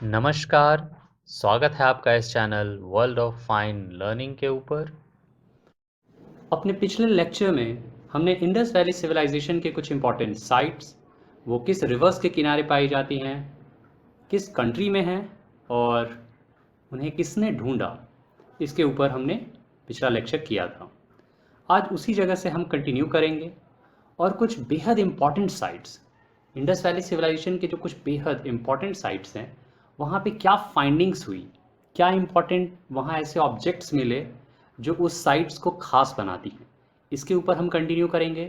नमस्कार, स्वागत है आपका इस channel world of fine learning के ऊपर। अपने पिछले लेक्चर में हमने इंडस वैली सिविलाइजेशन के कुछ इंपॉर्टेंट साइट्स, वो किस रिवर्स के किनारे पाई जाती हैं, किस कंट्री में हैं और उन्हें किसने ढूंढा, इसके ऊपर हमने पिछला लेक्चर किया था। आज उसी जगह से हम कंटिन्यू करेंगे और कुछ बेहद important sites, Indus valley civilisation के जो कुछ बेहद इंपॉर्टेंट साइट्स हैं, वहाँ पे क्या फाइंडिंग्स हुई, क्या इंपॉर्टेंट वहाँ ऐसे ऑब्जेक्ट्स मिले जो उस साइट्स को खास बनाती हैं, इसके ऊपर हम कंटिन्यू करेंगे।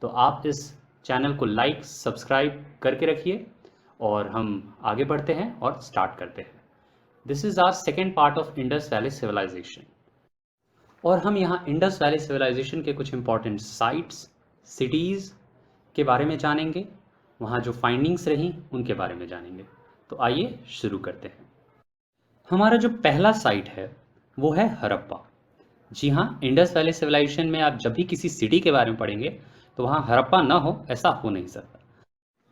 तो आप इस चैनल को लाइक सब्सक्राइब करके रखिए और हम आगे बढ़ते हैं और स्टार्ट करते हैं। This is our second part of Indus valley civilisation और हम यहाँ इंडस वैली सिविलाइजेशन के कुछ इंपॉर्टेंट साइट्स, सिटीज़ के बारे में जानेंगे, वहाँ जो फाइंडिंग्स रहीं उनके बारे में जानेंगे। तो आइए शुरू करते हैं। हमारा जो पहला साइट है वो है हड़प्पा। जी हाँ, इंडस वैली सिविलाइजेशन में आप जब भी किसी सिटी के बारे में पढ़ेंगे तो वहाँ हड़प्पा ना हो ऐसा हो नहीं सकता।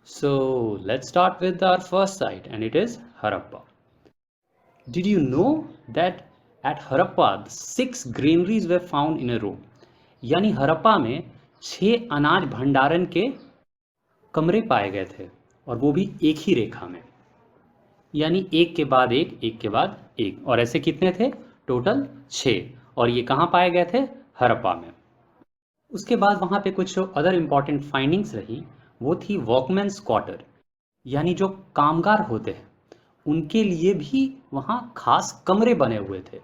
So let's start with our first site and it is Harappa. Did you know that at Harappa the 6 granaries were found in a row? यानी हड़प्पा में 6 अनाज भंडारण के कमरे पाए गए थे और वो भी एक ही रेखा में, यानी एक के बाद एक के बाद एक, और ऐसे कितने थे? टोटल 6। और ये कहाँ पाए गए थे? हड़प्पा में। उसके बाद वहाँ पे कुछ अदर इम्पॉर्टेंट फाइंडिंग्स रही, वो थी वर्कमैन्स क्वार्टर, यानी जो कामगार होते हैं उनके लिए भी वहाँ खास कमरे बने हुए थे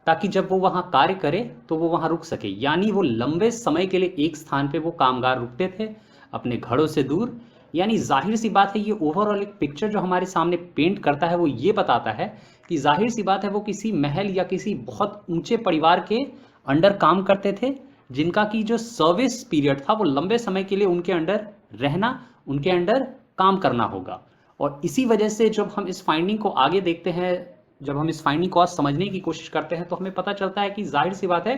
ताकि जब वो वहाँ कार्य करे तो वो वहाँ रुक सके, यानी वो लंबे समय के लिए एक स्थान पे वो कामगार रुकते थे अपने घरों से दूर। यानी जाहिर सी बात है, ये ओवरऑल एक पिक्चर जो हमारे सामने पेंट करता है वो ये बताता है कि जाहिर सी बात है वो किसी महल या किसी बहुत ऊंचे परिवार के अंडर काम करते थे, जिनका की जो सर्विस पीरियड था वो लंबे समय के लिए उनके अंडर रहना, उनके अंडर काम करना होगा। और इसी वजह से जब हम इस फाइंडिंग को आगे देखते हैं, जब हम इस फाइंडिंग को आज समझने की कोशिश करते हैं तो हमें पता चलता है कि जाहिर सी बात है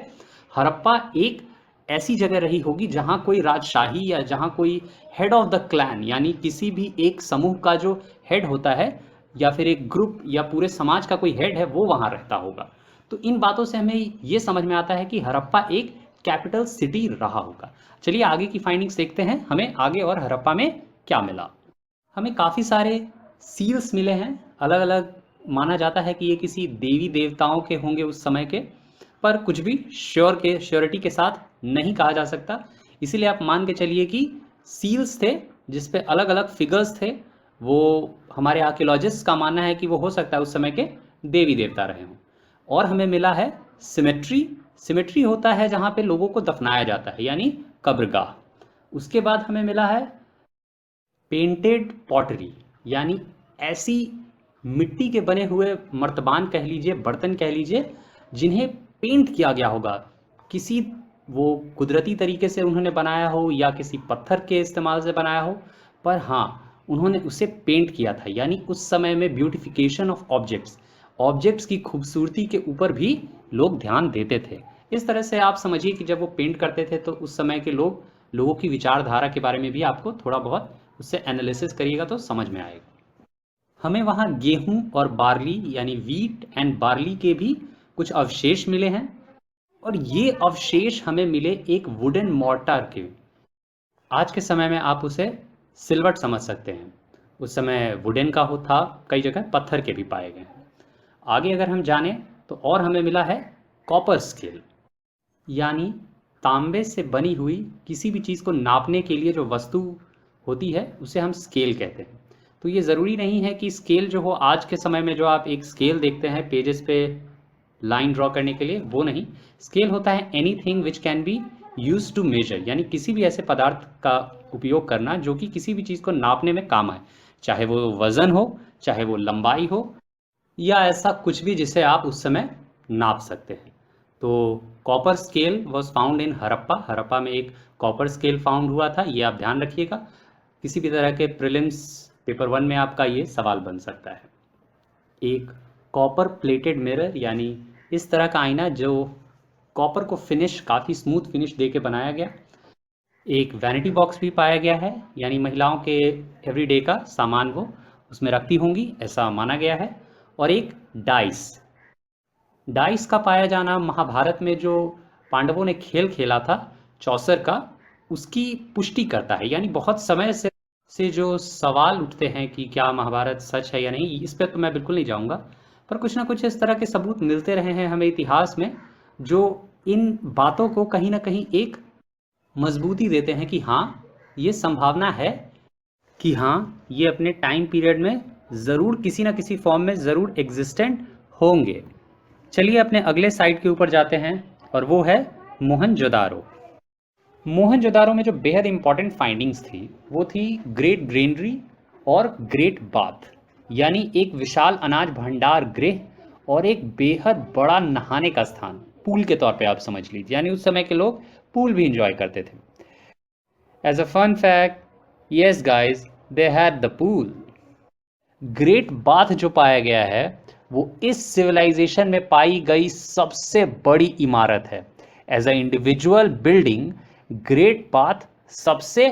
हड़प्पा एक ऐसी जगह रही होगी जहां कोई राजशाही या जहां कोई हेड ऑफ द क्लैन, यानी किसी भी एक समूह का जो हेड होता है या फिर एक ग्रुप या पूरे समाज का कोई हेड है वो वहां रहता होगा। तो इन बातों से हमें ये समझ में आता है कि हड़प्पा एक कैपिटल सिटी रहा होगा। चलिए आगे की फाइंडिंग्स देखते हैं, हमें आगे और हड़प्पा में क्या मिला। हमें काफ़ी सारे सील्स मिले हैं, अलग अलग माना जाता है कि ये किसी देवी देवताओं के होंगे उस समय के, पर कुछ भी श्योरिटी के साथ नहीं कहा जा सकता। इसीलिए आप मान के चलिए कि सील्स थे जिस पे अलग अलग फिगर्स थे, वो हमारे आर्कियोलॉजिस्ट का मानना है कि वो हो सकता है उस समय के देवी देवता रहे हों। और हमें मिला है सिमेट्री। सिमेट्री होता है जहाँ पे लोगों को दफनाया जाता है, यानी कब्रगाह। उसके बाद हमें मिला है पेंटेड पॉटरी, यानी ऐसी मिट्टी के बने हुए मर्तबान कह लीजिए, बर्तन कह लीजिए, जिन्हें पेंट किया गया होगा, किसी वो कुदरती तरीके से उन्होंने बनाया हो या किसी पत्थर के इस्तेमाल से बनाया हो, पर हाँ उन्होंने उसे पेंट किया था। यानी उस समय में ब्यूटिफिकेशन ऑफ ऑब्जेक्ट्स, ऑब्जेक्ट्स की खूबसूरती के ऊपर भी लोग ध्यान देते थे। इस तरह से आप समझिए कि जब वो पेंट करते थे तो उस समय के लोगों की विचारधारा के बारे में भी आपको थोड़ा बहुत उससे एनालिसिस करिएगा तो समझ में आएगा। हमें वहाँ गेहूं और बार्ली, यानी वीट एंड बार्ली के भी कुछ अवशेष मिले हैं, और ये अवशेष हमें मिले एक वुडन मॉर्टार के। आज के समय में आप उसे सिल्वर्ट समझ सकते हैं, उस समय वुडन का हो था, कई जगह पत्थर के भी पाए गए हैं। आगे अगर हम जाने तो और हमें मिला है कॉपर स्केल, यानी तांबे से बनी हुई किसी भी चीज़ को नापने के लिए जो वस्तु होती है उसे हम स्केल कहते हैं। तो ये ज़रूरी नहीं है कि स्केल जो हो आज के समय में जो आप एक स्केल देखते हैं पेजेस पे लाइन ड्रॉ करने के लिए, वो नहीं। स्केल होता है anything which can be use to measure, यानी किसी भी ऐसे पदार्थ का उपयोग करना जो कि किसी भी चीज़ को नापने में काम आए, चाहे वो वज़न हो, चाहे वो लंबाई हो, या ऐसा कुछ भी जिसे आप उस समय नाप सकते हैं। तो copper scale was found in Harappa. Harappa में एक कॉपर स्केल फाउंड हुआ था, ये आप ध्यान रखिएगा, किसी भी तरह के प्रीलिम्स पेपर 1 में आपका ये सवाल बन सकता है। एक कॉपर प्लेटेड मिरर, यानी इस तरह का आईना जो कॉपर को फिनिश, काफ़ी स्मूथ फिनिश दे के बनाया गया। एक वैनिटी बॉक्स भी पाया गया है, यानी महिलाओं के एवरीडे का सामान वो। उसमें रखती होंगी, ऐसा माना गया है। और एक डाइस। डाइस का पाया जाना महाभारत में जो पांडवों ने खेल खेला था चौसर का, उसकी पुष्टि करता है। यानी बहुत समय से जो सवाल उठते हैं कि क्या महाभारत सच है या नहीं, इस पर तो मैं बिल्कुल नहीं जाऊंगा, पर कुछ ना कुछ इस तरह के सबूत मिलते रहे हैं हमें इतिहास में, जो इन बातों को कहीं ना कहीं एक मजबूती देते हैं कि हाँ, ये संभावना है कि हाँ, ये अपने टाइम पीरियड में ज़रूर किसी ना किसी फॉर्म में ज़रूर एग्जिस्टेंट होंगे। चलिए अपने अगले साइड के ऊपर जाते हैं, और वो है मोहनजोदारो। मोहनजोदारो में जो बेहद इंपॉर्टेंट फाइंडिंग्स थी वो थी ग्रेट ग्रेनरी और ग्रेट बाथ, यानी एक विशाल अनाज भंडार गृह और एक बेहद बड़ा नहाने का स्थान, पूल के तौर पे आप समझ लीजिए। यानी उस समय के लोग पूल भी इंजॉय करते थे। As a fun fact, yes guys, they had the pool. Great bath जो पाया गया है वो इस सिविलाइजेशन में पाई गई सबसे बड़ी इमारत है। As a individual building, great bath सबसे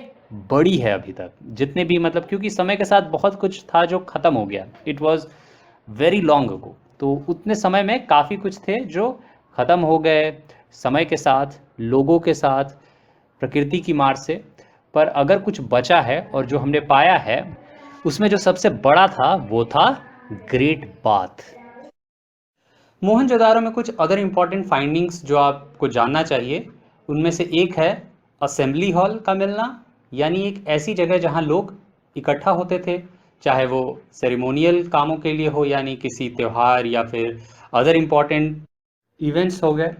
बड़ी है अभी तक जितने भी, मतलब क्योंकि समय के साथ बहुत कुछ था जो ख़त्म हो गया, it was very long ago. तो उतने समय में काफ़ी कुछ थे जो ख़त्म हो गए समय के साथ, लोगों के साथ, प्रकृति की मार से। पर अगर कुछ बचा है और जो हमने पाया है, उसमें जो सबसे बड़ा था वो था ग्रेट बाथ। मोहनजोदारो में कुछ अदर इंपॉर्टेंट फाइंडिंग्स जो आपको जानना चाहिए, उनमें से एक है असेंबली हॉल का मिलना, यानी एक ऐसी जगह जहां लोग इकट्ठा होते थे, चाहे वो सेरेमोनियल कामों के लिए हो, यानी किसी त्यौहार या फिर अदर इंपॉर्टेंट इवेंट्स हो गए,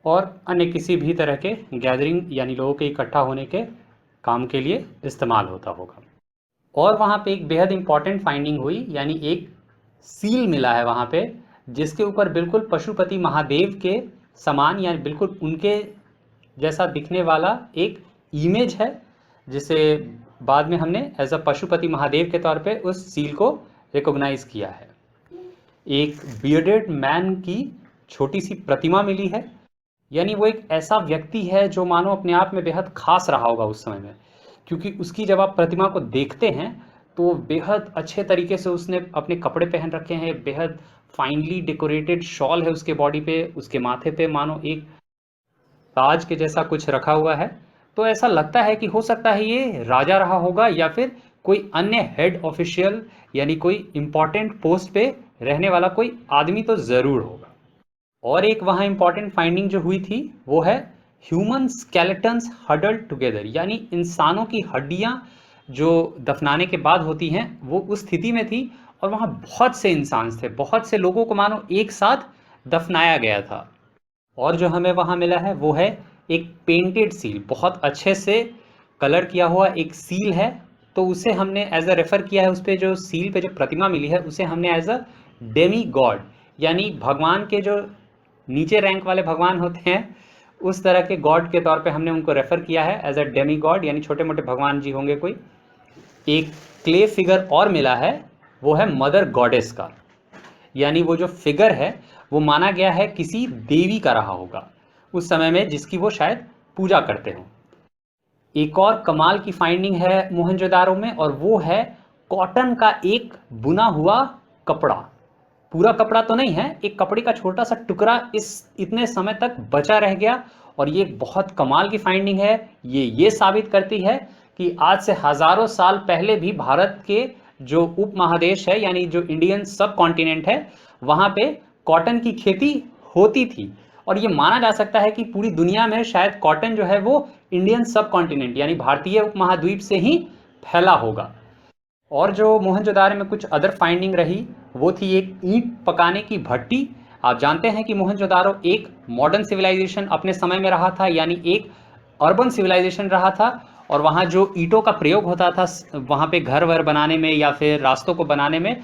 और अन्य किसी भी तरह के गैदरिंग यानी लोगों के इकट्ठा होने के काम के लिए इस्तेमाल होता होगा। और वहाँ पे एक बेहद इंपॉर्टेंट फाइंडिंग हुई, यानी एक सील मिला है वहाँ पे, जिसके ऊपर बिल्कुल पशुपति महादेव के समान, यानी बिल्कुल उनके जैसा दिखने वाला एक इमेज है, जिसे बाद में हमने एज अ पशुपति महादेव के तौर पे उस सील को रिकॉग्नाइज किया है। एक बियर्डेड मैन की छोटी सी प्रतिमा मिली है, यानी वो एक ऐसा व्यक्ति है जो मानो अपने आप में बेहद खास रहा होगा उस समय में, क्योंकि उसकी जब आप प्रतिमा को देखते हैं तो बेहद अच्छे तरीके से उसने अपने कपड़े पहन रखे हैं, बेहद फाइनली डेकोरेटेड शॉल है उसके बॉडी पे, उसके माथे पे मानो एक ताज के जैसा कुछ रखा हुआ है। तो ऐसा लगता है कि हो सकता है ये राजा रहा होगा या फिर कोई अन्य हेड ऑफिशियल, यानी कोई इंपॉर्टेंट पोस्ट पे रहने वाला कोई आदमी तो ज़रूर होगा। और एक वहाँ इंपॉर्टेंट फाइंडिंग जो हुई थी वो है ह्यूमन स्केलेटन्स हडल्ड टुगेदर, यानी इंसानों की हड्डियाँ जो दफनाने के बाद होती हैं वो उस स्थिति में थी, और वहाँ बहुत से इंसान थे, बहुत से लोगों को मानो एक साथ दफनाया गया था। और जो हमें वहाँ मिला है वो है एक पेंटेड सील, बहुत अच्छे से कलर किया हुआ एक सील है। तो उसे हमने एज अ रेफर किया है, उस पर जो सील पे जो प्रतिमा मिली है उसे हमने एज अ डेमी गॉड, यानी भगवान के जो नीचे रैंक वाले भगवान होते हैं उस तरह के गॉड के तौर पे हमने उनको रेफर किया है एज अ डेमी गॉड, यानी छोटे मोटे भगवान जी होंगे कोई। एक क्ले फिगर और मिला है, वो है मदर गॉडेस का, यानी वो जो फिगर है वो माना गया है किसी देवी का रहा होगा उस समय में, जिसकी वो शायद पूजा करते हो। एक और कमाल की फाइंडिंग है मोहनजोदारो में, और वो है कॉटन का एक बुना हुआ कपड़ा। पूरा कपड़ा तो नहीं है, एक कपड़े का छोटा सा टुकड़ा इस इतने समय तक बचा रह गया, और ये बहुत कमाल की फाइंडिंग है। ये साबित करती है कि आज से हजारों साल पहले भी भारत के जो उप महादेश है, यानी जो इंडियन सब कॉन्टिनेंट है, वहाँ पे कॉटन की खेती होती थी। और ये माना जा सकता है कि पूरी दुनिया में शायद कॉटन जो है वो इंडियन सब कॉन्टिनेंट यानी भारतीय उपमहाद्वीप से ही फैला होगा। और जो मोहनजोदारो में कुछ अदर फाइंडिंग रही वो थी एक ईंट पकाने की भट्टी। आप जानते हैं कि मोहनजोदारो एक मॉडर्न सिविलाइजेशन अपने समय में रहा था, यानी एक अर्बन सिविलाइजेशन रहा था, और वहाँ जो ईंटों का प्रयोग होता था वहाँ पे घर वर बनाने में या फिर रास्तों को बनाने में,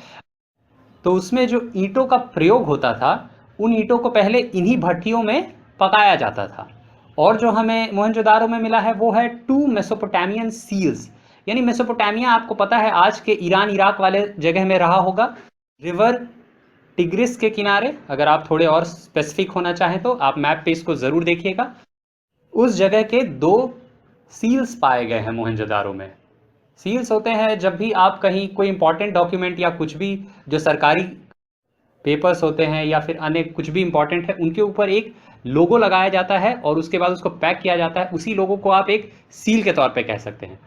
तो उसमें जो ईंटों का प्रयोग होता था उन ईंटों को पहले इन्हीं भट्टियों में पकाया जाता था। और जो हमें मोहनजोदारो में मिला है वो है 2 मेसोपोटामियन सील्स, यानी मेसोपोटामिया आपको पता है आज के ईरान इराक वाले जगह में रहा होगा, रिवर टिग्रिस के किनारे। अगर आप थोड़े और स्पेसिफिक होना चाहें तो आप मैप पे इसको ज़रूर देखिएगा। उस जगह के 2 सील्स पाए गए हैं मोहनजोदारो में। सील्स होते हैं जब भी आप कहीं कोई इंपॉर्टेंट डॉक्यूमेंट या कुछ भी जो सरकारी पेपर्स होते हैं या फिर अन्य कुछ भी इंपॉर्टेंट है उनके ऊपर एक लोगो लगाया जाता है और उसके बाद उसको पैक किया जाता है, उसी लोगो को आप एक सील के तौर पे कह सकते हैं।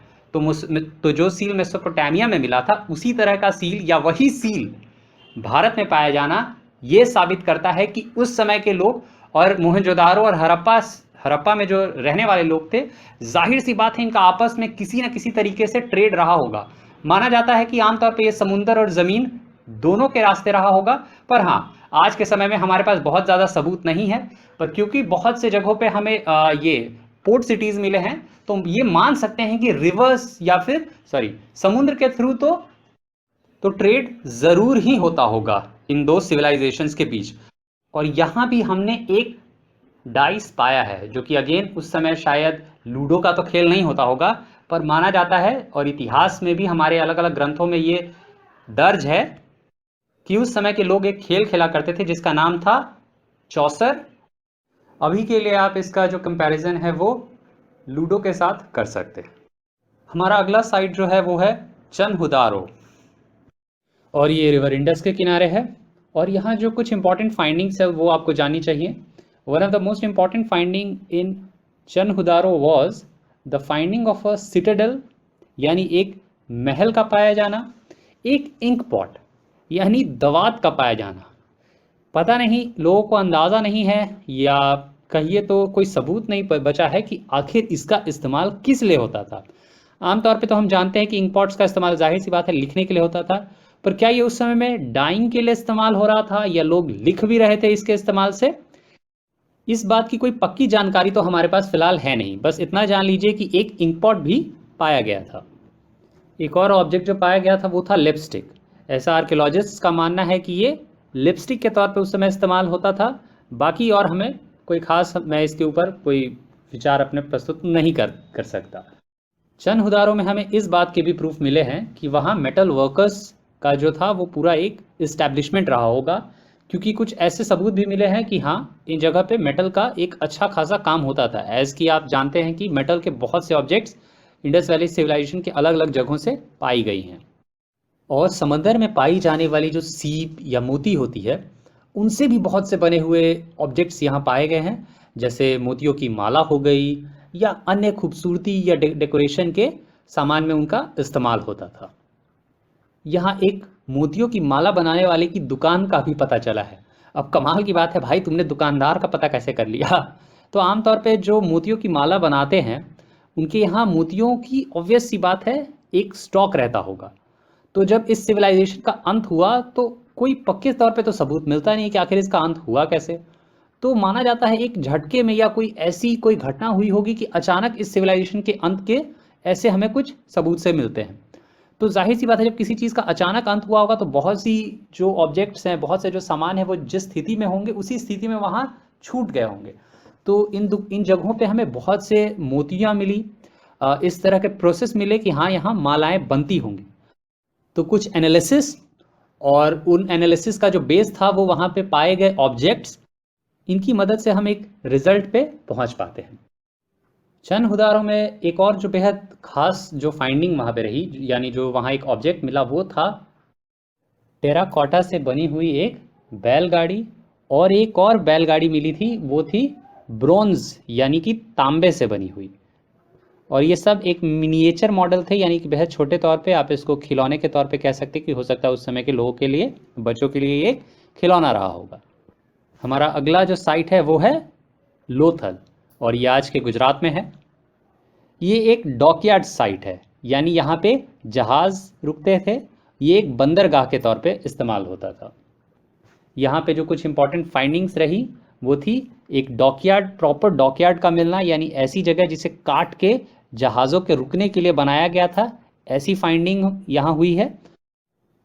तो जो सील मेसोपोटामिया में मिला था उसी तरह का सील या वही सील भारत में पाया जाना ये साबित करता है कि उस समय के लोग और मोहनजोदारो और हड़प्पा में जो रहने वाले लोग थे, जाहिर सी बात है इनका आपस में किसी न किसी तरीके से ट्रेड रहा होगा। माना जाता है कि आमतौर पे ये समुंदर और ज़मीन दोनों के रास्ते रहा होगा, पर हाँ, आज के समय में हमारे पास बहुत ज़्यादा सबूत नहीं है, पर क्योंकि बहुत से जगहों पे हमें ये पोर्ट सिटीज़ मिले हैं, तो ये मान सकते हैं कि रिवर्स या फिर समुद्र के थ्रू तो ट्रेड ज़रूर ही होता होगा इन दो सिविलाइजेशंस के बीच। और यहाँ भी हमने एक डाइस पाया है, जो कि अगेन उस समय शायद लूडो का तो खेल नहीं होता होगा, पर माना जाता है और इतिहास में भी हमारे अलग अलग ग्रंथों में ये दर्ज है कि उस समय के लोग एक खेल खेला करते थे जिसका नाम था चौसर। अभी के लिए आप इसका जो कंपैरिजन है वो लूडो के साथ कर सकते हैं। हमारा अगला साइट जो है वो है चनहुदारो, और ये रिवर इंडस के किनारे है। और यहाँ जो कुछ इंपॉर्टेंट फाइंडिंग्स है वो आपको जाननी चाहिए। One of the most important finding in Chanhudaro was the finding of a citadel, यानी एक महल का पाया जाना, एक इंक पॉट यानी दवात का पाया जाना। पता नहीं, लोगों को अंदाज़ा नहीं है या कहिए तो कोई सबूत नहीं बचा है कि आखिर इसका इस्तेमाल किस लिए होता था। आमतौर पे तो हम जानते हैं कि इंक पॉट्स का इस्तेमाल जाहिर सी बात है लिखने के लिए होता था, पर क्या ये उस समय में डाइंग के लिए इस्तेमाल हो रहा था या लोग लिख भी रहे थे इसके इस्तेमाल से, इस बात की कोई पक्की जानकारी तो हमारे पास फिलहाल है नहीं। बस इतना जान लीजिए कि एक इंक पॉट भी पाया गया था। एक और ऑब्जेक्ट जो पाया गया था वो था लिपस्टिक। ऐसा आर्कियोलॉजिस्ट का मानना है कि ये लिपस्टिक के तौर पे उस समय इस्तेमाल होता था। बाकी और हमें कोई खास, मैं इसके ऊपर कोई विचार अपने प्रस्तुत नहीं कर सकता। चनहुदारो में हमें इस बात के भी प्रूफ मिले हैं कि वहाँ मेटल वर्कर्स का जो था वो पूरा एक इस्टेब्लिशमेंट रहा होगा, क्योंकि कुछ ऐसे सबूत भी मिले हैं कि हाँ, इन जगह पे मेटल का एक अच्छा खासा काम होता था। एज कि आप जानते हैं कि मेटल के बहुत से ऑब्जेक्ट्स इंडस वैली सिविलाइजेशन के अलग अलग जगहों से पाई गई हैं। और समंदर में पाई जाने वाली जो सीप या मोती होती है, उनसे भी बहुत से बने हुए ऑब्जेक्ट्स यहाँ पाए गए हैं, जैसे मोतियों की माला हो गई या अन्य खूबसूरती या डेकोरेशन के सामान में उनका इस्तेमाल होता था। यहाँ एक मोतियों की माला बनाने वाले की दुकान का भी पता चला है। अब कमाल की बात है भाई, तुमने दुकानदार का पता कैसे कर लिया? तो आमतौर पे जो मोतियों की माला बनाते हैं उनके यहाँ मोतियों की ऑब्वियस सी बात है एक स्टॉक रहता होगा। तो जब इस सिविलाइजेशन का अंत हुआ तो कोई पक्के तौर पे तो सबूत मिलता नहीं है कि आखिर इसका अंत हुआ कैसे। तो माना जाता है एक झटके में या कोई ऐसी कोई घटना हुई होगी कि अचानक इस सिविलाइजेशन के अंत के ऐसे हमें कुछ सबूत से मिलते हैं। तो जाहिर सी बात है जब किसी चीज़ का अचानक अंत हुआ होगा तो बहुत सी जो ऑब्जेक्ट्स हैं, बहुत से जो सामान है वो जिस स्थिति में होंगे उसी स्थिति में वहाँ छूट गए होंगे। तो इन जगहों पे हमें बहुत से मोतियाँ मिली, इस तरह के प्रोसेस मिले कि हाँ, यहाँ मालाएं बनती होंगी। तो कुछ एनालिसिस और उन एनालिसिस का जो बेस था वो वहाँ पे पाए गए ऑब्जेक्ट्स, इनकी मदद से हम एक रिजल्ट पे पहुँच पाते हैं। चनहुदारो में एक और जो बेहद खास जो फाइंडिंग वहाँ पे रही, यानी जो वहाँ एक ऑब्जेक्ट मिला, वो था टेराकोटा से बनी हुई एक बैलगाड़ी। और एक और बैलगाड़ी मिली थी, वो थी ब्रोंज यानी कि तांबे से बनी हुई। और ये सब एक मिनिएचर मॉडल थे, यानी कि बेहद छोटे तौर पे आप इसको खिलौने के तौर पे कह सकते हैं कि हो सकता है उस समय के लोगों के लिए, बच्चों के लिए एक खिलौना रहा होगा। हमारा अगला जो साइट है वो है लोथल, और ये आज के गुजरात में है। ये एक डॉकयार्ड साइट है, यानी यहाँ पे जहाज़ रुकते थे। ये एक बंदरगाह के तौर पे इस्तेमाल होता था। यहाँ पे जो कुछ इंपॉर्टेंट फाइंडिंग्स रही वो थी एक डॉकयार्ड, प्रॉपर डॉकयार्ड का मिलना, यानी ऐसी जगह जिसे काट के जहाज़ों के रुकने के लिए बनाया गया था, ऐसी फाइंडिंग यहाँ हुई है।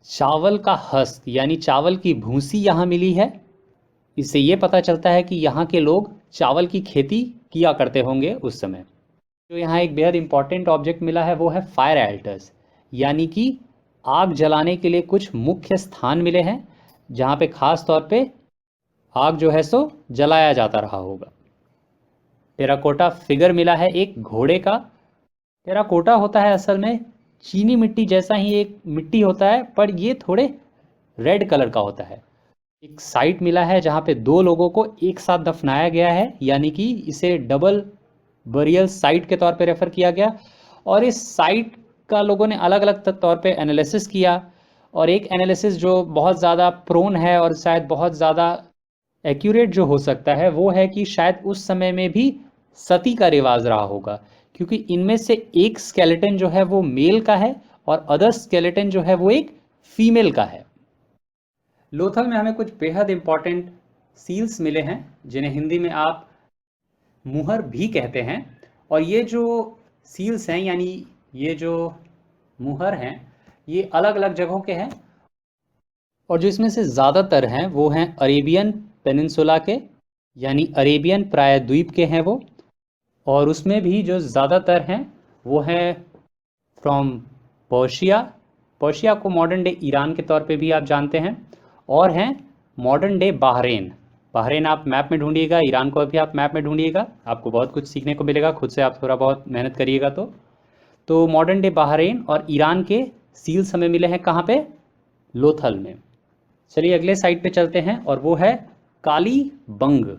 चावल का हस्क यानी चावल की भूसी यहाँ मिली है। इससे ये पता चलता है कि यहाँ के लोग चावल की खेती किया करते होंगे उस समय। जो यहाँ एक बेहद इंपॉर्टेंट ऑब्जेक्ट मिला है वो है फायर एल्टर्स, यानी कि आग जलाने के लिए कुछ मुख्य स्थान मिले हैं जहाँ पे खास तौर पे आग जो है सो जलाया जाता रहा होगा। टेराकोटा फिगर मिला है एक घोड़े का। टेराकोटा होता है असल में चीनी मिट्टी जैसा ही एक मिट्टी होता है, पर ये थोड़े रेड कलर का होता है। एक साइट मिला है जहाँ पे 2 लोगों को एक साथ दफनाया गया है, यानी कि इसे डबल बरियल साइट के तौर पे रेफर किया गया। और इस साइट का लोगों ने अलग अलग तौर पे एनालिसिस किया, और एक एनालिसिस जो बहुत ज़्यादा प्रोन है और शायद बहुत ज़्यादा एक्यूरेट जो हो सकता है वो है कि शायद उस समय में भी सती का रिवाज रहा होगा, क्योंकि इनमें से एक स्केलेटन जो है वो मेल का है और अदर स्केलेटन जो है वो एक फीमेल का है। लोथल में हमें कुछ बेहद इंपॉर्टेंट सील्स मिले हैं जिन्हें हिंदी में आप मुहर भी कहते हैं। और ये जो सील्स हैं, यानी ये जो मुहर हैं, ये अलग अलग जगहों के हैं, और जो इसमें से ज़्यादातर हैं वो हैं अरेबियन पेनिनसुला के, यानी अरेबियन प्रायद्वीप के हैं वो। और उसमें भी जो ज़्यादातर हैं वो हैं फ्रॉम पर्शिया। पर्शिया को मॉडर्न डे ईरान के तौर पे भी आप जानते हैं, और हैं मॉडर्न डे बहरीन। बहरीन आप मैप में ढूंढिएगा, ईरान को भी आप मैप में ढूंढिएगा, आपको बहुत कुछ सीखने को मिलेगा, खुद से आप थोड़ा बहुत मेहनत करिएगा। तो मॉडर्न डे बहरीन और ईरान के सील्स हमें मिले हैं कहाँ पे? लोथल में। चलिए अगले साइट पे चलते हैं, और वो है काली बंग।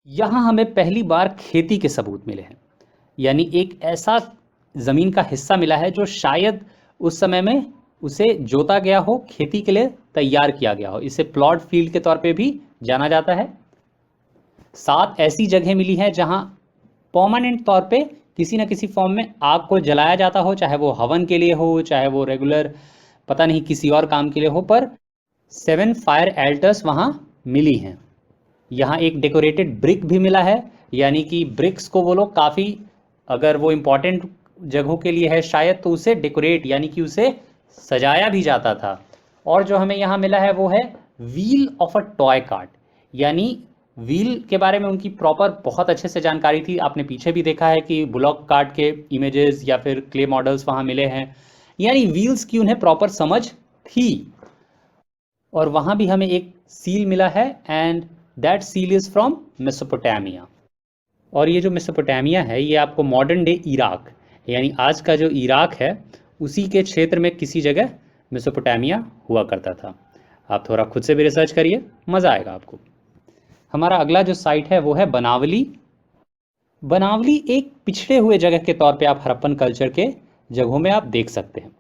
यहाँ हमें पहली बार खेती के सबूत मिले हैं, यानी एक ऐसा ज़मीन का हिस्सा मिला है जो शायद उस समय में उसे जोता गया हो, खेती के लिए तैयार किया गया हो। इसे प्लॉट फील्ड के तौर पे भी जाना जाता है। 7 ऐसी जगह मिली हैं जहाँ परमानेंट तौर पे किसी न किसी फॉर्म में आग को जलाया जाता हो, चाहे वो हवन के लिए हो, चाहे वो रेगुलर पता नहीं किसी और काम के लिए हो, पर 7 फायर एल्टर्स वहाँ मिली हैं। यहाँ एक डेकोरेटेड ब्रिक भी मिला है, यानी कि ब्रिक्स को वो लोग काफ़ी, अगर वो इम्पॉर्टेंट जगहों के लिए है शायद, तो उसे डेकोरेट यानी कि उसे सजाया भी जाता था। और जो हमें यहाँ मिला है वो है wheel of a toy cart, यानी व्हील के बारे में उनकी प्रॉपर बहुत अच्छे से जानकारी थी। आपने पीछे भी देखा है कि ब्लॉक कार्ट के इमेजेस या फिर क्ले मॉडल्स वहाँ मिले हैं, यानी व्हील्स की उन्हें प्रॉपर समझ थी। और वहाँ भी हमें एक सील मिला है, and that seal is from Mesopotamia. और ये जो मेसोपोटामिया है ये आपको मॉडर्न डे इराक, यानी आज का जो इराक है उसी के क्षेत्र में किसी जगह मेसोपोटामिया हुआ करता था। आप थोड़ा खुद से भी रिसर्च करिए, मज़ा आएगा आपको। हमारा अगला जो साइट है वो है बनावली। बनावली एक पिछड़े हुए जगह के तौर पे आप हड़प्पन कल्चर के जगहों में आप देख सकते हैं।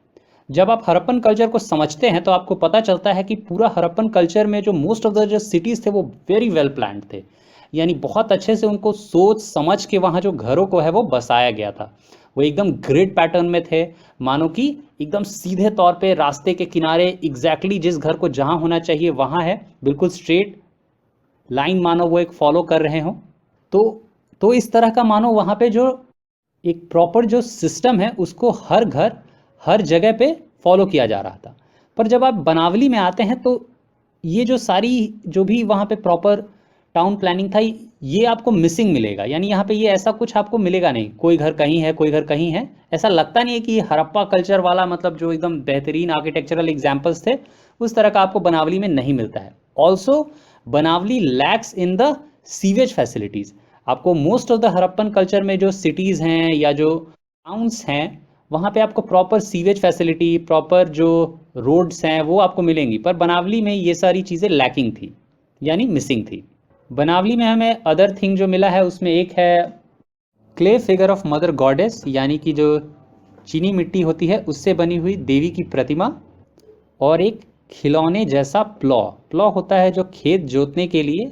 जब आप हड़प्पन कल्चर को समझते हैं तो आपको पता चलता है कि पूरा हड़प्पन कल्चर में जो मोस्ट ऑफ द जो सिटीज़ थे वो वेरी वेल प्लान्ड थे, यानी बहुत अच्छे से उनको सोच समझ के वहाँ जो घरों को है वो बसाया गया था। वो एकदम ग्रिड पैटर्न में थे, मानो कि एकदम सीधे तौर पे रास्ते के किनारे एग्जैक्टली जिस घर को जहाँ होना चाहिए वहाँ है, बिल्कुल स्ट्रेट लाइन मानो वो एक फॉलो कर रहे हो। तो इस तरह का मानो वहाँ पे जो एक प्रॉपर जो सिस्टम है उसको हर घर हर जगह पे फॉलो किया जा रहा था। पर जब आप बनावली में आते हैं तो ये जो सारी जो भी वहाँ पे प्रॉपर टाउन प्लानिंग था ये आपको मिसिंग मिलेगा, यानी यहाँ पे ये ऐसा कुछ आपको मिलेगा नहीं। कोई घर कहीं है, कोई घर कहीं है, ऐसा लगता नहीं है कि हड़प्पा कल्चर वाला मतलब जो एकदम बेहतरीन आर्किटेक्चरल एग्जाम्पल्स थे उस तरह का आपको बनावली में नहीं मिलता है। Also Banawali lacks in the sewage facilities. आपको most of the Harappan culture में जो सिटीज़ हैं या जो टाउन्स हैं वहाँ पे आपको प्रॉपर सीवेज फैसिलिटी, प्रॉपर जो रोड्स हैं वो आपको मिलेंगी, पर बनावली में ये सारी चीज़ें लैकिंग थी, यानी मिसिंग थी। बनावली में हमें अदर थिंग जो मिला है उसमें एक है clay figure of mother goddess, यानी कि जो चीनी मिट्टी होती है उससे बनी हुई देवी की प्रतिमा, और एक खिलौने जैसा प्लॉ होता है जो खेत जोतने के लिए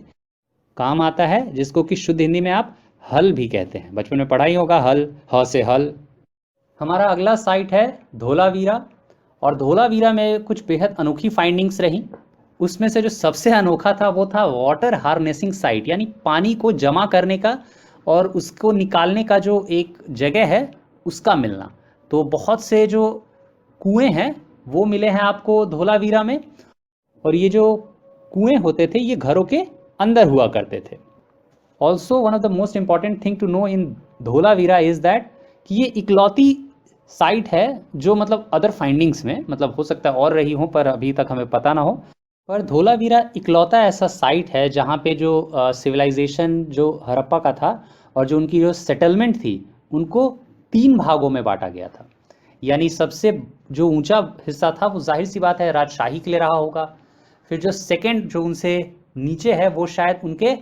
काम आता है, जिसको कि शुद्ध हिंदी में आप हल भी कहते हैं। बचपन में पढ़ा ही होगा हल, ह से हल। हमारा अगला साइट है धोलावीरा, और धोलावीरा में कुछ बेहद अनोखी फाइंडिंग्स रही। उसमें से जो सबसे अनोखा था वो था वाटर हार्नेसिंग साइट, यानी पानी को जमा करने का और उसको निकालने का जो एक जगह है उसका मिलना। तो बहुत से जो कुएं हैं वो मिले हैं आपको धोलावीरा में, और ये जो कुएं होते थे ये घरों के अंदर हुआ करते थे। Also one of the most important thing to know in Dholavira is that कि ये इकलौती साइट है जो मतलब अदर फाइंडिंग्स में, मतलब हो सकता है और रही हो पर अभी तक हमें पता ना हो, पर धोलावीरा इकलौता ऐसा साइट है जहाँ पे जो सिविलाइजेशन जो हड़प्पा का था और जो उनकी जो सेटलमेंट थी उनको 3 भागों में बांटा गया था। यानी सबसे जो ऊंचा हिस्सा था वो जाहिर सी बात है राजशाही के लिए रहा होगा। फिर जो सेकंड जो उनसे नीचे है वो शायद उनके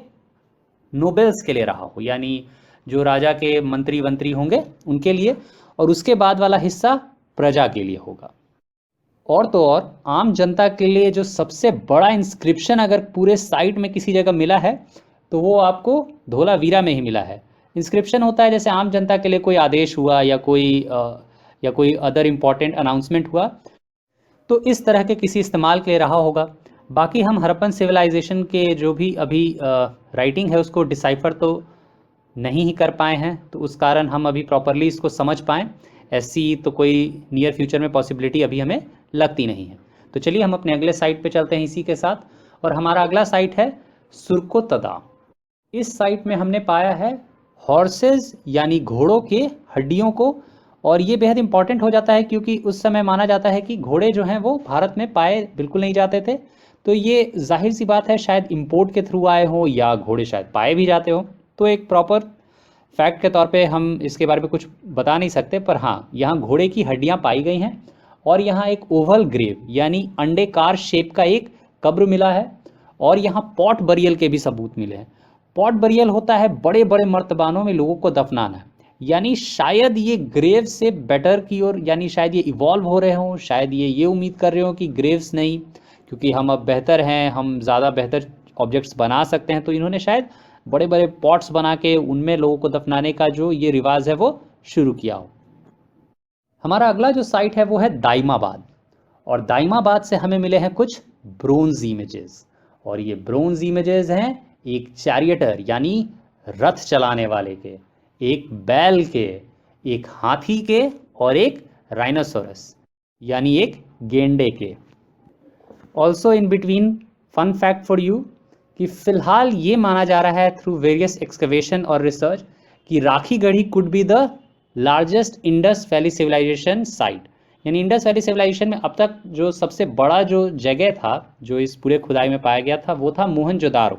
नोबेल्स के लिए रहा हो, यानी जो राजा के मंत्री वंत्री होंगे उनके लिए, और उसके बाद वाला हिस्सा प्रजा के लिए होगा। और तो और आम जनता के लिए जो सबसे बड़ा इंस्क्रिप्शन अगर पूरे साइट में किसी जगह मिला है तो वो आपको धोलावीरा में ही मिला है। इंस्क्रिप्शन होता है जैसे आम जनता के लिए कोई आदेश हुआ या कोई अदर इम्पॉर्टेंट अनाउंसमेंट हुआ, तो इस तरह के किसी इस्तेमाल के लिए रहा होगा। बाकी हम हड़प्पन सिविलाइजेशन के जो भी अभी राइटिंग है उसको डिसाइफर तो नहीं ही कर पाए हैं, तो उस कारण हम अभी प्रॉपरली इसको समझ पाएँ ऐसी तो कोई नियर फ्यूचर में पॉसिबिलिटी अभी हमें लगती नहीं है। तो चलिए हम अपने अगले साइट पे चलते हैं इसी के साथ, और हमारा अगला साइट है सुरकोतदा। इस साइट में हमने पाया है हॉर्सेस यानी घोड़ों के हड्डियों को, और ये बेहद इंपॉर्टेंट हो जाता है क्योंकि उस समय माना जाता है कि घोड़े जो हैं वो भारत में पाए बिल्कुल नहीं जाते थे। तो ये जाहिर सी बात है शायद इंपोर्ट के थ्रू आए हों या घोड़े शायद पाए भी जाते हों, तो एक प्रॉपर फैक्ट के तौर पे हम इसके बारे में कुछ बता नहीं सकते, पर हाँ यहाँ घोड़े की हड्डियाँ पाई गई हैं, और यहाँ एक ओवल ग्रेव यानी अंडेकार शेप का एक कब्र मिला है, और यहाँ पॉट बरियल के भी सबूत मिले हैं। पॉट बरियल होता है बड़े बड़े मर्तबानों में लोगों को दफनाना, यानी शायद ये ग्रेव से बेटर की ओर, यानी शायद ये इवॉल्व हो रहे हों, शायद ये उम्मीद कर रहे हो कि ग्रेव्स नहीं, क्योंकि हम अब बेहतर हैं, हम ज़्यादा बेहतर ऑब्जेक्ट्स बना सकते हैं, तो इन्होंने शायद बड़े बड़े पॉट्स बना के उनमें लोगों को दफनाने का जो ये रिवाज है वो शुरू किया हो। हमारा अगला जो साइट है वो है दाइमाबाद, और दाइमाबाद से हमें मिले हैं कुछ ब्रोंज इमेजेस, और ये ब्रोंज इमेजेस हैं एक चैरियटर यानी रथ चलाने वाले के, एक बैल के, एक हाथी के, और एक राइनोसोरस यानी एक गेंडे के। Also in between fun fact for you कि फिलहाल ये माना जा रहा है थ्रू वेरियस एक्सकवेशन और रिसर्च कि Rakhigarhi could be the largest Indus valley civilisation site, यानी इंडस वैली सिविलाइजेशन में अब तक जो सबसे बड़ा जो जगह था जो इस पूरे खुदाई में पाया गया था वो था मोहनजोदारो।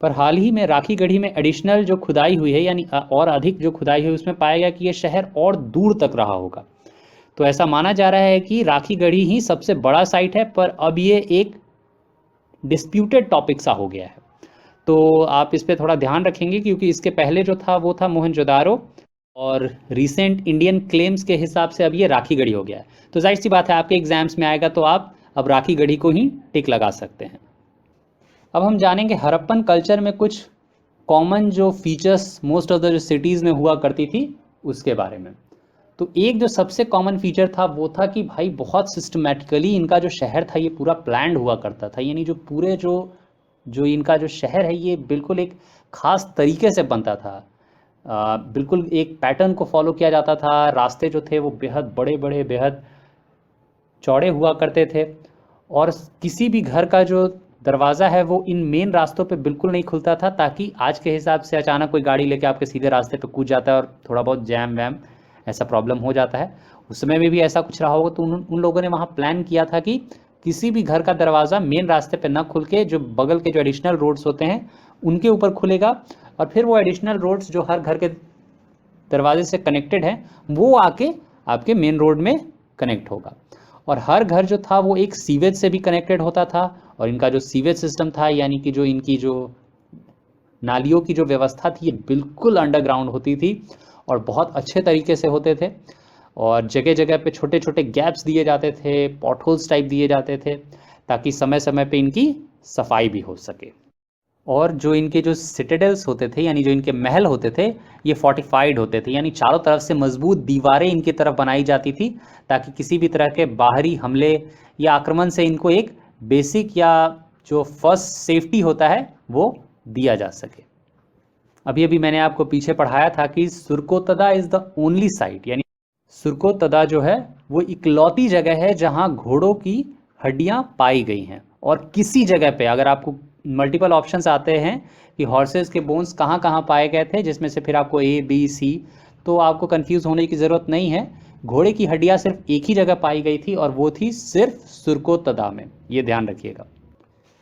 पर हाल ही में राखीगढ़ी में एडिशनल जो खुदाई हुई है, यानी और अधिक जो खुदाई हुई, उसमें पाया गया कि ये शहर और दूर तक रहा होगा। तो ऐसा माना जा रहा है कि राखीगढ़ी ही सबसे बड़ा साइट है, पर अब ये एक डिस्प्यूटेड टॉपिक सा हो गया है, तो आप इस पर थोड़ा ध्यान रखेंगे क्योंकि इसके पहले जो था वो था मोहनजोदारो, और रिसेंट इंडियन क्लेम्स के हिसाब से अब ये राखीगढ़ी हो गया है। तो जाहिर सी बात है आपके एग्जाम्स में आएगा तो आप अब राखीगढ़ी को ही टिक लगा सकते हैं। अब हम जानेंगे हड़प्पन कल्चर में कुछ कॉमन जो फीचर्स मोस्ट ऑफ द जो सिटीज़ में हुआ करती थी उसके बारे में। तो एक जो सबसे कॉमन फीचर था वो था कि भाई बहुत सिस्टमेटिकली इनका जो शहर था ये पूरा प्लान्ड हुआ करता था, यानी जो पूरे जो इनका जो शहर है ये बिल्कुल एक ख़ास तरीके से बनता था, बिल्कुल एक पैटर्न को फॉलो किया जाता था। रास्ते जो थे वो बेहद बड़े बड़े बेहद चौड़े हुआ करते थे, और किसी भी घर का जो दरवाज़ा है वो इन मेन रास्तों पे बिल्कुल नहीं खुलता था, ताकि आज के हिसाब से अचानक कोई गाड़ी लेके आपके सीधे रास्ते पे कूद जाता है और थोड़ा बहुत जैम वैम ऐसा प्रॉब्लम हो जाता है। उस समय में भी ऐसा कुछ रहा होगा, तो उन लोगों ने वहाँ प्लान किया था कि किसी भी घर का दरवाज़ा मेन रास्ते पे ना खुल के जो बगल के जो एडिशनल रोड्स होते हैं उनके ऊपर खुलेगा, और फिर वो एडिशनल रोड्स जो हर घर के दरवाजे से कनेक्टेड हैं वो आके आपके मेन रोड में कनेक्ट होगा। और हर घर जो था वो एक सीवेज से भी कनेक्टेड होता था, और इनका जो सीवेज सिस्टम था यानी कि जो इनकी जो नालियों की जो व्यवस्था थी ये बिल्कुल अंडरग्राउंड होती थी और बहुत अच्छे तरीके से होते थे, और जगह जगह पे छोटे छोटे गैप्स दिए जाते थे, पॉटहोल्स टाइप दिए जाते थे, ताकि समय समय पे इनकी सफाई भी हो सके। और जो इनके जो सिटाडेल्स होते थे यानी जो इनके महल होते थे ये फोर्टिफाइड होते थे, यानी चारों तरफ से मजबूत दीवारें इनकी तरफ बनाई जाती थी ताकि किसी भी तरह के बाहरी हमले या आक्रमण से इनको एक बेसिक या जो फर्स्ट सेफ्टी होता है वो दिया जा सके। अभी अभी मैंने आपको पीछे पढ़ाया था कि Surkotada is the only site, यानी सुरकोतदा जो है वो इकलौती जगह है जहां घोड़ों की हड्डियां पाई गई हैं। और किसी जगह पे अगर आपको मल्टीपल ऑप्शंस आते हैं कि हॉर्सेस के बोन्स कहाँ कहाँ पाए गए थे, जिसमें से फिर आपको A, B, C, तो आपको कंफ्यूज होने की ज़रूरत नहीं है। घोड़े की हड्डियां सिर्फ एक ही जगह पाई गई थी और वो थी सिर्फ सुरकोतदा में, ये ध्यान रखिएगा।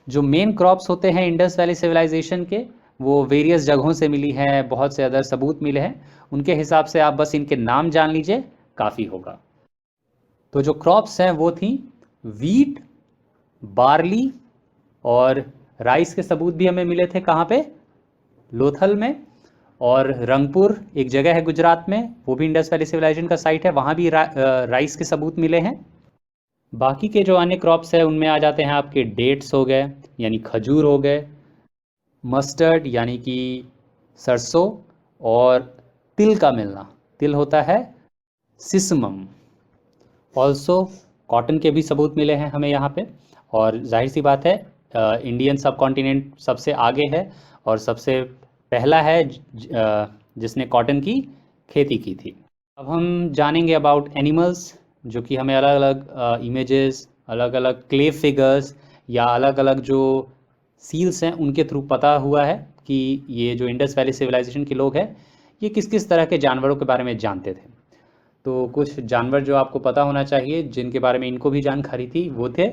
जो मेन क्रॉप्स होते हैं इंडस वैली सिविलाइजेशन के वो वेरियस जगहों से मिली हैं, बहुत से अदर सबूत मिले हैं, उनके हिसाब से आप बस इनके नाम जान लीजिए, काफ़ी होगा। तो जो क्रॉप्स हैं वो थी वीट, बार्ली और राइस के सबूत भी हमें मिले थे कहाँ पे, लोथल में। और रंगपुर एक जगह है गुजरात में, वो भी इंडस वैली सिविलाइजेशन का साइट है, वहाँ भी राइस के सबूत मिले हैं। बाकी के जो अन्य क्रॉप्स है उनमें आ जाते हैं आपके डेट्स हो गए यानी खजूर हो गए, मस्टर्ड यानी कि सरसों, और तिल का मिलना, तिल होता है सिसमम। ऑल्सो कॉटन के भी सबूत मिले हैं हमें यहाँ पे। और जाहिर सी बात है इंडियन सब कॉन्टिनेंट सबसे आगे है और सबसे पहला है जिसने कॉटन की खेती की थी। अब हम जानेंगे अबाउट एनिमल्स, जो कि हमें अलग अलग इमेजेस, अलग अलग क्ले फिगर्स या अलग अलग जो सील्स हैं उनके थ्रू पता हुआ है कि ये जो इंडस वैली सिविलाइजेशन के लोग हैं ये किस किस तरह के जानवरों के बारे में जानते थे। तो कुछ जानवर जो आपको पता होना चाहिए जिनके बारे में इनको भी जानकारी थी वो थे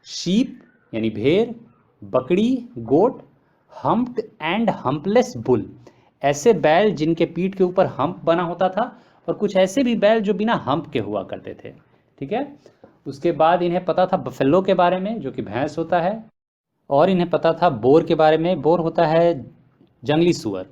शीप यानी भेड़, बकरी, गोट, हम्प्ड एंड हम्पलेस बुल, ऐसे बैल जिनके पीठ के ऊपर हम्प बना होता था, और कुछ ऐसे भी बैल जो बिना हम्प के हुआ करते थे। ठीक है। उसके बाद इन्हें पता था बफेलो के बारे में जो कि भैंस होता है, और इन्हें पता था बोर के बारे में, बोर होता है जंगली सुअर।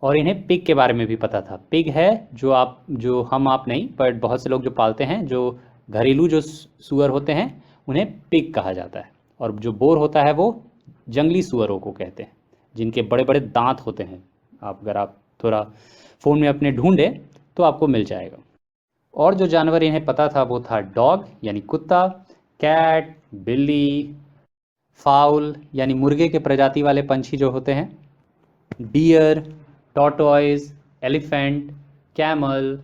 और इन्हें पिग के बारे में भी पता था, पिग है जो हम आप नहीं बट बहुत से लोग जो पालते हैं, जो घरेलू जो सुअर होते हैं उन्हें पिग कहा जाता है। और जो बोर होता है वो जंगली सुअरों को कहते हैं जिनके बड़े बड़े दांत होते हैं। अगर आप थोड़ा फ़ोन में अपने ढूंढे तो आपको मिल जाएगा। और जो जानवर इन्हें पता था वो था डॉग यानी कुत्ता, कैट, बिल्ली, फाउल यानी मुर्गे के प्रजाति वाले पंछी जो होते हैं, deer, tortoise, elephant, camel,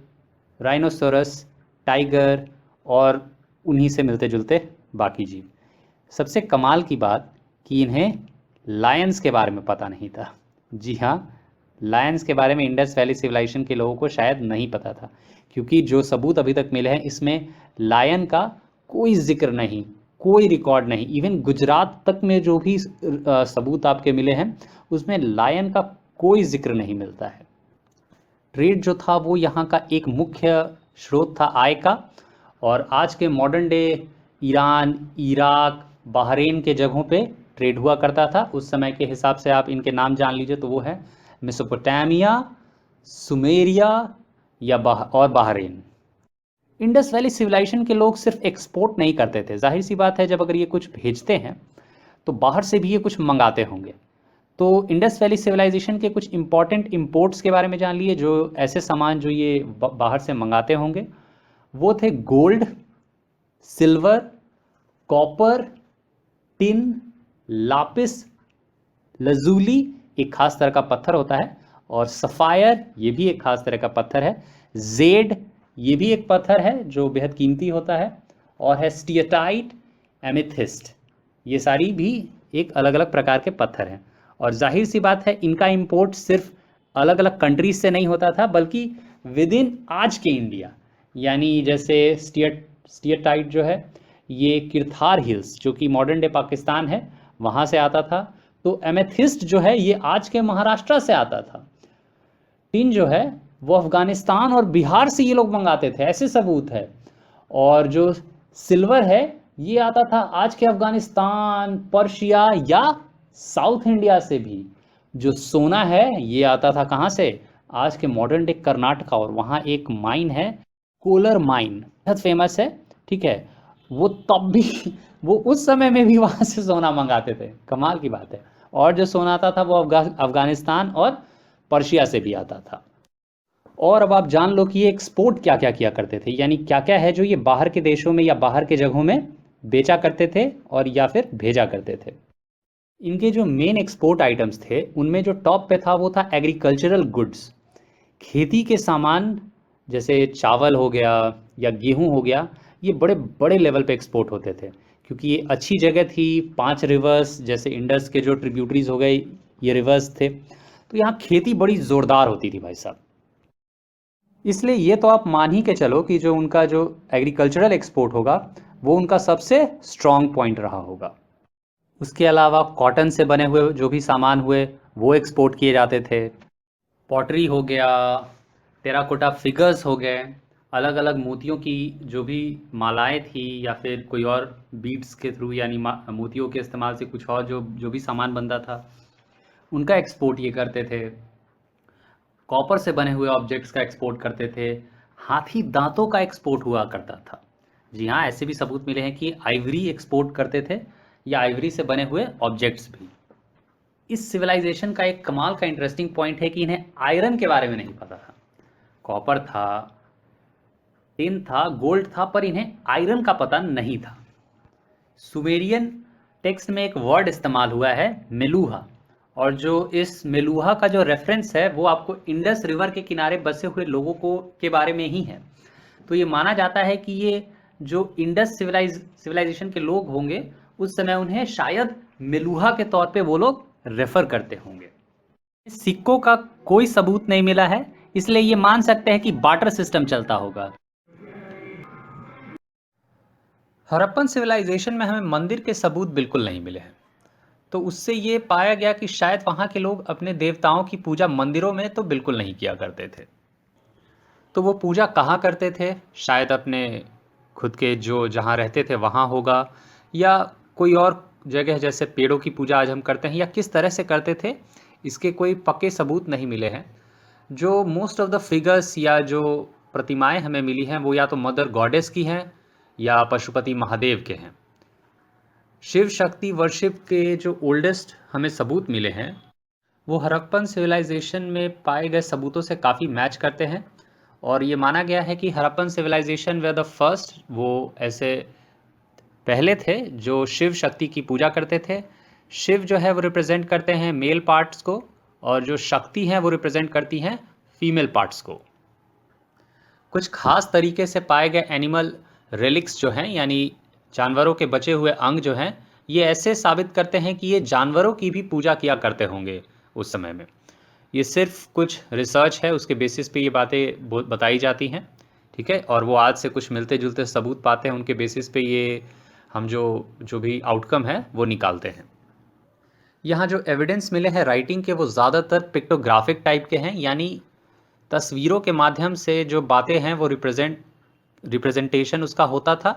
rhinoceros, tiger और उन्हीं से मिलते जुलते बाकी जीव। सबसे कमाल की बात कि इन्हें लायंस के बारे में पता नहीं था। जी हाँ, लायंस के बारे में इंडस वैली सिविलाइजेशन के लोगों को शायद नहीं पता था, क्योंकि जो सबूत अभी तक मिले हैं इसमें लायन का कोई जिक्र नहीं, कोई रिकॉर्ड नहीं। इवन गुजरात तक में जो भी सबूत आपके मिले हैं उसमें लायन का कोई जिक्र नहीं मिलता है। ट्रेड जो था वो यहाँ का एक मुख्य स्रोत था आय का, और आज के modern day Iran, Iraq, Bahrain के जगहों पे ट्रेड हुआ करता था। उस समय के हिसाब से आप इनके नाम जान लीजिए तो वो है मेसोपोटामिया, सुमेरिया या और बहरीन। इंडस वैली सिविलाइजेशन के लोग सिर्फ एक्सपोर्ट नहीं करते थे, जाहिर सी बात है जब अगर ये कुछ भेजते हैं तो बाहर से भी ये कुछ मंगाते होंगे। तो इंडस वैली सिविलाइजेशन के कुछ इंपॉर्टेंट इंपोर्ट्स के बारे में जान लिए, जो ऐसे सामान जो ये बाहर से मंगाते होंगे। वो थे gold, silver, copper, tin, lapis lazuli एक खास तरह का पत्थर होता है, और सफायर ये भी एक खास तरह का पत्थर है, जेड ये भी एक पत्थर है जो बेहद कीमती होता है, और है स्टियटाइट, एमेथिस्ट, ये सारी भी एक अलग अलग प्रकार के पत्थर हैं। और जाहिर सी बात है इनका इंपोर्ट सिर्फ अलग अलग कंट्रीज से नहीं होता था बल्कि विद इन आज के इंडिया, यानी जैसे स्टियटाइट जो है ये किरथार हिल्स जो कि मॉडर्न डे पाकिस्तान है वहाँ से आता था। तो एमेथिस्ट जो है ये आज के महाराष्ट्र से आता था। टिन जो है वो अफगानिस्तान और बिहार से ये लोग मंगाते थे, ऐसे सबूत है। और जो सिल्वर है ये आता था आज के अफगानिस्तान, पर्शिया या साउथ इंडिया से भी। जो सोना है ये आता था कहाँ से, आज के मॉडर्न डे कर्नाटका, और वहाँ एक माइन है कोलर माइन, बहुत फेमस है। ठीक है, वो तब भी वो उस समय में भी वहाँ से सोना मंगाते थे, कमाल की बात है। और जो सोना आता था वो अफगानिस्तान और पर्शिया से भी आता था। और अब आप जान लो कि ये एक्सपोर्ट क्या क्या किया करते थे, यानी क्या क्या है जो ये बाहर के देशों में या बाहर के जगहों में बेचा करते थे और या फिर भेजा करते थे। इनके जो मेन एक्सपोर्ट आइटम्स थे उनमें जो टॉप पे था वो था एग्रीकल्चरल गुड्स, खेती के सामान, जैसे चावल हो गया या गेहूं हो गया, ये बड़े बड़े लेवल पे एक्सपोर्ट होते थे क्योंकि ये अच्छी जगह थी। 5 रिवर्स जैसे इंडस के जो ट्रिब्यूटरीज हो गए ये रिवर्स थे, तो यहाँ खेती बड़ी ज़ोरदार होती थी भाई साहब। इसलिए ये तो आप मान ही के चलो कि जो उनका जो एग्रीकल्चरल एक्सपोर्ट होगा वो उनका सबसे स्ट्रॉन्ग पॉइंट रहा होगा। उसके अलावा कॉटन से बने हुए जो भी सामान हुए वो एक्सपोर्ट किए जाते थे। पॉटरी हो गया, टेराकोटा फिगर्स हो गए, अलग अलग मोतियों की जो भी मालाएं थी या फिर कोई और बीड्स के थ्रू यानी मोतियों के इस्तेमाल से कुछ और जो जो भी सामान बनता था उनका एक्सपोर्ट ये करते थे। कॉपर से बने हुए ऑब्जेक्ट्स का एक्सपोर्ट करते थे। हाथी दांतों का एक्सपोर्ट हुआ करता था। जी हाँ, ऐसे भी सबूत मिले हैं कि आइवरी एक्सपोर्ट करते थे या आइवरी से बने हुए ऑब्जेक्ट्स भी। इस सिविलाइजेशन का एक कमाल का इंटरेस्टिंग पॉइंट है कि इन्हें आयरन के बारे में नहीं पता था। कॉपर था, टिन था, गोल्ड था, पर इन्हें आयरन का पता नहीं था। सुमेरियन टेक्स्ट में एक वर्ड इस्तेमाल हुआ है, मेलूहा, और जो इस मेलूहा का जो रेफरेंस है वो आपको इंडस रिवर के किनारे बसे हुए लोगों को के बारे में ही है। तो ये माना जाता है कि ये जो इंडस सिविलाइजेशन के लोग होंगे उस समय उन्हें शायद मेलूहा के तौर पे वो लोग रेफर करते होंगे। इस सिक्कों का कोई सबूत नहीं मिला है, इसलिए ये मान सकते हैं कि बार्टर सिस्टम चलता होगा। हड़प्पन सिविलाइजेशन में हमें मंदिर के सबूत बिल्कुल नहीं मिले हैं, तो उससे ये पाया गया कि शायद वहाँ के लोग अपने देवताओं की पूजा मंदिरों में तो बिल्कुल नहीं किया करते थे। तो वो पूजा कहाँ करते थे? शायद अपने खुद के जो जहाँ रहते थे वहाँ होगा, या कोई और जगह जैसे पेड़ों की पूजा आज हम करते हैं, या किस तरह से करते थे इसके कोई पक्के सबूत नहीं मिले हैं। जो मोस्ट ऑफ द फिगर्स या जो प्रतिमाएं हमें मिली हैं वो या तो मदर गॉडेस की हैं या पशुपति महादेव के हैं। शिव शक्ति वर्शिप के जो ओल्डेस्ट हमें सबूत मिले हैं वो हड़प्पन सिविलाइजेशन में पाए गए सबूतों से काफ़ी मैच करते हैं, और ये माना गया है कि हड़प्पन सिविलाइजेशन वे द फर्स्ट, वो ऐसे पहले थे जो शिव शक्ति की पूजा करते थे। शिव जो है वो रिप्रेजेंट करते हैं मेल पार्ट्स को, और जो शक्ति हैं वो रिप्रेजेंट करती हैं फीमेल पार्ट्स को। कुछ खास तरीके से पाए गए एनिमल रेलिक्स जो हैं, यानी जानवरों के बचे हुए अंग जो हैं, ये ऐसे साबित करते हैं कि ये जानवरों की भी पूजा किया करते होंगे उस समय में। ये सिर्फ कुछ रिसर्च है, उसके बेसिस पे ये बातें बताई जाती हैं, ठीक है, और वो आज से कुछ मिलते जुलते सबूत पाते हैं, उनके बेसिस पे ये हम जो भी आउटकम है वो निकालते हैं। यहाँ जो एविडेंस मिले हैं राइटिंग के वो ज़्यादातर पिक्टोग्राफिक टाइप के हैं, यानी तस्वीरों के माध्यम से जो बातें हैं वो रिप्रेजेंटेशन उसका होता था,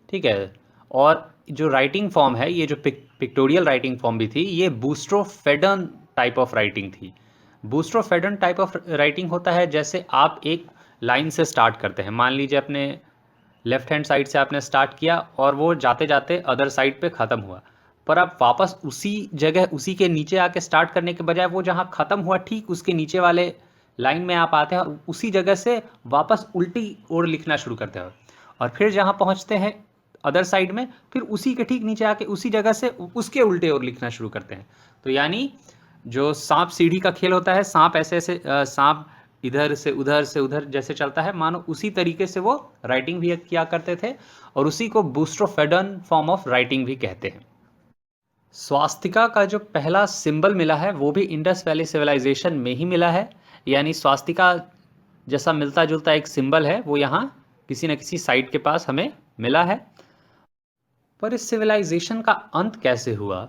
ठीक है। और जो राइटिंग फॉर्म है, ये जो पिक्टोरियल राइटिंग फॉर्म भी थी, ये बूस्ट्रोफेडन टाइप ऑफ राइटिंग थी। बूस्ट्रोफेडन टाइप ऑफ राइटिंग होता है जैसे आप एक लाइन से स्टार्ट करते हैं, मान लीजिए अपने लेफ्ट हैंड साइड से आपने स्टार्ट किया और वो जाते जाते अदर साइड पे ख़त्म हुआ, पर आप वापस उसी जगह उसी के नीचे आके स्टार्ट करने के बजाय वो जहाँ ख़त्म हुआ ठीक उसके नीचे वाले लाइन में आप आते हैं और उसी जगह से वापस उल्टी ओर लिखना शुरू करते हैं, और फिर जहाँ पहुँचते हैं अदर साइड में फिर उसी के ठीक नीचे आके उसी जगह से उसके उल्टे ओर लिखना शुरू करते हैं। तो यानी जो सांप सीढ़ी का खेल होता है, सांप ऐसे ऐसे सांप इधर से उधर जैसे चलता है, मानो उसी तरीके से वो राइटिंग भी किया करते थे, और उसी को बूस्ट्रोफेडन फॉर्म ऑफ राइटिंग भी कहते हैं। स्वास्तिका का जो पहला सिंबल मिला है वो भी इंडस वैली सिविलाइजेशन में ही मिला है, यानी स्वास्तिका जैसा मिलता जुलता एक सिंबल है वो यहाँ किसी न किसी साइट के पास हमें मिला है। पर इस सिविलाइजेशन का अंत कैसे हुआ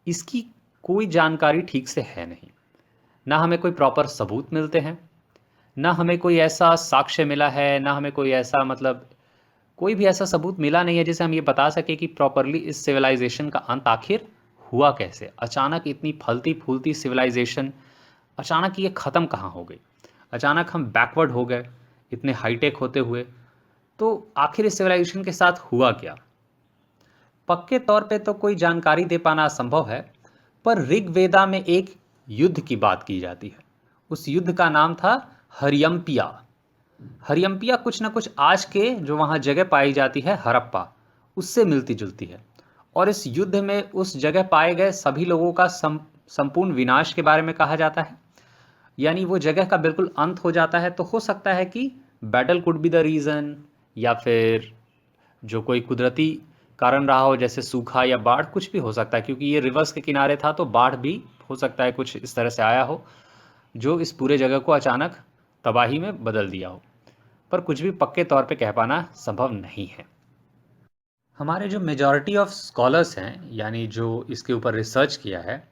इसकी कोई जानकारी ठीक से है नहीं। ना हमें कोई प्रॉपर सबूत मिलते हैं, ना हमें कोई ऐसा साक्ष्य मिला है, ना हमें कोई ऐसा कोई भी ऐसा सबूत मिला नहीं है जिससे हम ये बता सके कि प्रॉपरली इस सिविलाइजेशन का अंत आखिर हुआ कैसे। अचानक इतनी फलती फूलती सिविलाइजेशन अचानक ये ख़त्म कहाँ हो गई? अचानक हम बैकवर्ड हो गए इतने हाईटेक होते हुए, तो आखिर इस सिविलाइजेशन के साथ हुआ क्या? पक्के तौर पे तो कोई जानकारी दे पाना असंभव है, पर ऋग्वेदा में एक युद्ध की बात की जाती है। उस युद्ध का नाम था हरियम्पिया। हरियम्पिया कुछ ना कुछ आज के जो वहाँ जगह पाई जाती है हड़प्पा, उससे मिलती जुलती है, और इस युद्ध में उस जगह पाए गए सभी लोगों का संपूर्ण विनाश के बारे में कहा जाता है, यानी वो जगह का बिल्कुल अंत हो जाता है। तो हो सकता है कि battle could be the reason, या फिर जो कोई कुदरती कारण रहा हो जैसे सूखा या बाढ़, कुछ भी हो सकता है, क्योंकि ये रिवर्स के किनारे था तो बाढ़ भी हो सकता है कुछ इस तरह से आया हो जो इस पूरे जगह को अचानक तबाही में बदल दिया हो, पर कुछ भी पक्के तौर पे कह पाना संभव नहीं है। हमारे जो मेजॉरिटी ऑफ स्कॉलर्स हैं, यानी जो इसके ऊपर रिसर्च किया है,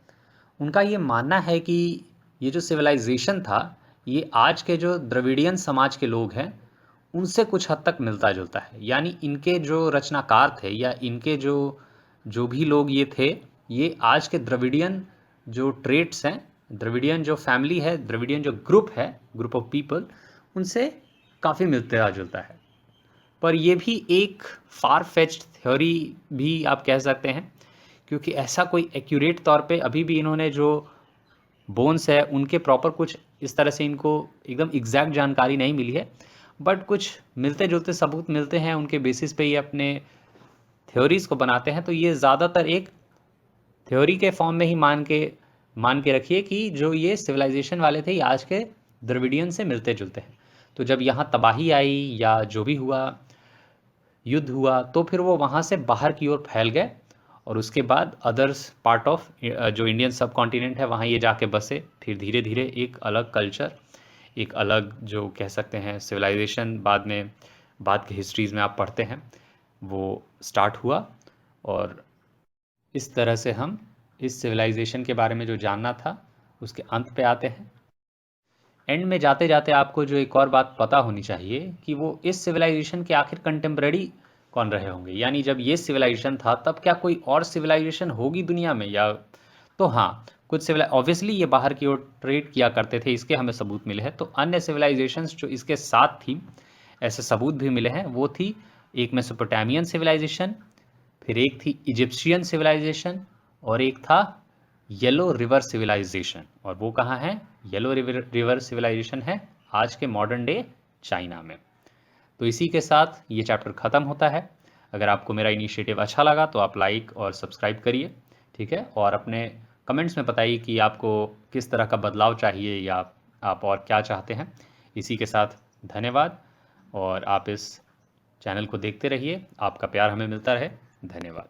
उनका ये मानना है कि ये जो सिविलाइजेशन था ये आज के जो द्रविडियन समाज के लोग हैं उनसे कुछ हद तक मिलता जुलता है। यानी इनके जो रचनाकार थे या इनके जो भी लोग ये थे, ये आज के द्रविडियन जो ट्रेट्स हैं, द्रविडियन जो फैमिली है, द्रविडियन जो ग्रुप है, ग्रुप ऑफ पीपल, उनसे काफ़ी मिलता जुलता है। पर ये भी एक फार फेच्ड थ्योरी भी आप कह सकते हैं, क्योंकि ऐसा कोई एक्यूरेट तौर पे अभी भी इन्होंने जो बोन्स है उनके प्रॉपर कुछ इस तरह से इनको एकदम एग्जैक्ट जानकारी नहीं मिली है, बट कुछ मिलते जुलते सबूत मिलते हैं, उनके बेसिस पे ये अपने थ्योरीज को बनाते हैं। तो ये ज़्यादातर एक थ्योरी के फॉर्म में ही मान के रखिए कि जो ये सिविलाइजेशन वाले थे ये आज के द्रविडियन से मिलते जुलते हैं। तो जब यहाँ तबाही आई या जो भी हुआ, युद्ध हुआ, तो फिर वो वहाँ से बाहर की ओर फैल गए और उसके बाद अदर्स पार्ट ऑफ जो इंडियन सब कॉन्टिनेंट है वहाँ ये जाके बसे। फिर धीरे धीरे एक अलग कल्चर, एक अलग जो कह सकते हैं सिविलाइजेशन, बाद के हिस्ट्रीज़ में आप पढ़ते हैं वो स्टार्ट हुआ। और इस तरह से हम इस सिविलाइजेशन के बारे में जो जानना था उसके अंत पे आते हैं। एंड में जाते जाते आपको जो एक और बात पता होनी चाहिए कि वो इस सिविलाइजेशन के आखिर कंटेम्प्रेरी कौन रहे होंगे। यानी जब ये सिविलाइजेशन था तब क्या कोई और सिविलाइजेशन होगी दुनिया में, या तो हाँ, कुछ ऑब्वियसली ये बाहर की ओर ट्रेड किया करते थे, इसके हमें सबूत मिले हैं। तो अन्य सिविलाइजेशंस जो इसके साथ थी, ऐसे सबूत भी मिले हैं। वो थी एक मेसोपोटामियन सिविलाइजेशन, फिर एक थी इजिप्शियन सिविलाइजेशन, और एक था येलो रिवर सिविलाइजेशन। और वो कहाँ है? येलो रिवर सिविलाइजेशन है आज के मॉडर्न डे चाइना में। तो इसी के साथ ये चैप्टर ख़त्म होता है। अगर आपको मेरा इनिशिएटिव अच्छा लगा तो आप लाइक और सब्सक्राइब करिए, ठीक है? और अपने कमेंट्स में बताइए कि आपको किस तरह का बदलाव चाहिए या आप और क्या चाहते हैं। इसी के साथ धन्यवाद, और आप इस चैनल को देखते रहिए। आपका प्यार हमें मिलता रहे। धन्यवाद।